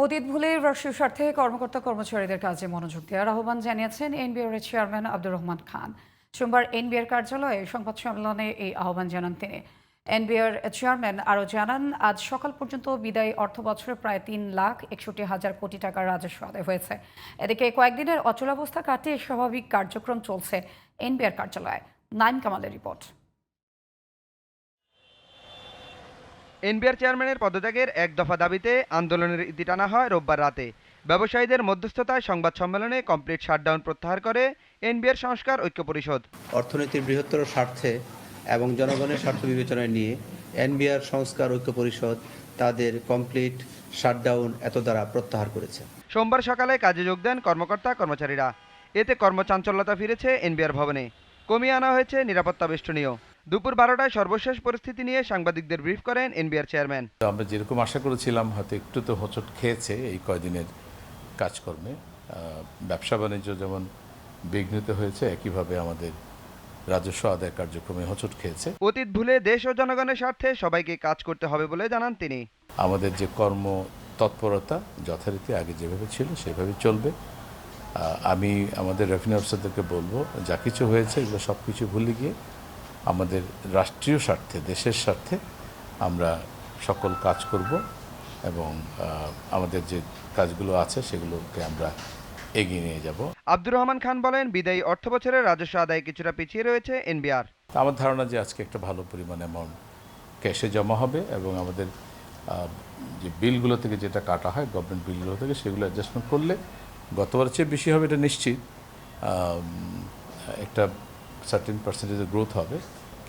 অতীত ভুলে রাষ্ট্রীয় স্বার্থে কর্মকর্তা কর্মচারীদের কাজে মনোযোগ দেওয়ার আহ্বান জানিয়েছেন এনবিআর এর চেয়ারম্যান আব্দুর রহমান খান। সোমবার এনবিআর কার্যালয়ে সংবাদ সম্মেলনে এই আহ্বান জানান তিনি। এনবিআর চেয়ারম্যান আরও জানান, আজ সকাল পর্যন্ত বিদায়ী অর্থ বছরে প্রায় 3,61,000 কোটি টাকার রাজস্ব আদায় হয়েছে। এদিকে কয়েকদিনের অচলাবস্থা কাটিয়ে স্বাভাবিক কার্যক্রম চলছে এনবিআর কার্যালয়ে। নাইম কামালের রিপোর্ট। এনবিআর চেয়ারম্যানের পদত্যাগের এক দফা দাবিতে আন্দোলনের ইতি টানা হয় রোববার রাতে। ব্যবসায়ীদের মধ্যস্থতায় সংবাদ সম্মেলনে কমপ্লিট শাটডাউন প্রত্যাহার করে এনবিআর সংস্কার ঐক্য পরিষদ। অর্থনীতির বৃহত্তর স্বার্থে এবং জনগণের স্বার্থ বিবেচনায় নিয়ে এনবিআর সংস্কার ঐক্য পরিষদ তাদের কমপ্লিট শাটডাউন এত দ্বারা প্রত্যাহার করেছে। সোমবার সকালে কাজে যোগ দেন কর্মকর্তা কর্মচারীরা। এতে কর্মচাঞ্চল্যতা ফিরেছে এনবিআর ভবনে। কমিয়ে আনা হয়েছে নিরাপত্তা বেষ্টনীয়। দুপুর 12টায় সর্বশেষ পরিস্থিতি নিয়ে সাংবাদিকদের ব্রিফ করেন এনবিআর চেয়ারম্যান। আমরা যেরকম আশা করেছিলাম হয়তো একটু তো হোঁচট খেয়েছে এই কয়দিনের কাজকর্মে। ব্যবসা বাণিজ্য যেমন বিঘ্নিত হয়েছে, একইভাবে আমাদের রাজস্ব আদায় কার্যক্রমে হোঁচট খেয়েছে। অতীত ভুলে দেশ ও জনগণের স্বার্থে সবাইকে কাজ করতে হবে বলে জানান তিনি। আমাদের যে কর্ম তৎপরতা যথারীতি আগে যেভাবে ছিল সেভাবে চলবে। আমি আমাদের রেভিনিউ অফিসারদেরকে বলবো, যা কিছু হয়েছে এগুলো সব কিছু ভুলে গিয়ে আমাদের রাষ্ট্রীয় স্বার্থে, দেশের স্বার্থে আমরা সকল কাজ করব এবং আমাদের যে কাজগুলো আছে সেগুলোকে আমরা এগিয়ে নিয়ে যাব। আব্দুর রহমান খান বলেন, বিদায়ী অর্থ বছরের রাজস্ব আদায় কিছুটা পিছিয়ে রয়েছে এনবিআর। আমার ধারণা যে আজকে একটা ভালো পরিমাণ অ্যামাউন্ট ক্যাশে জমা হবে এবং আমাদের যে বিলগুলো থেকে যেটা কাটা হয় গভর্নমেন্ট বিলগুলো থেকে, সেগুলো অ্যাডজাস্টমেন্ট করলে গতবারের চেয়ে বেশি হবে, এটা নিশ্চিত। একটা সার্টেন পার্সেন্টেজের গ্রোথ হবে,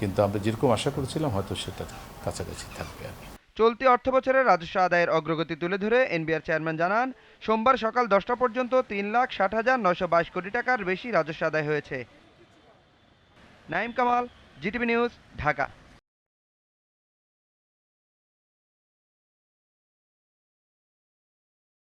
কিন্তু আমরা যেরকম আশা করেছিলাম হয়তো সেটার কাছাকাছি থাকবে আর কি। চলতি অর্থ বছরের রাজস্ব আদায়ের অগ্রগতি তুলে ধরে এনবিআর চেয়ারম্যান জানান, সোমবার সকাল 10টা পর্যন্ত 3,60,922 কোটি টাকার বেশি রাজস্ব আদায় হয়েছে। Naim Kamal, GTV news, Dhaka.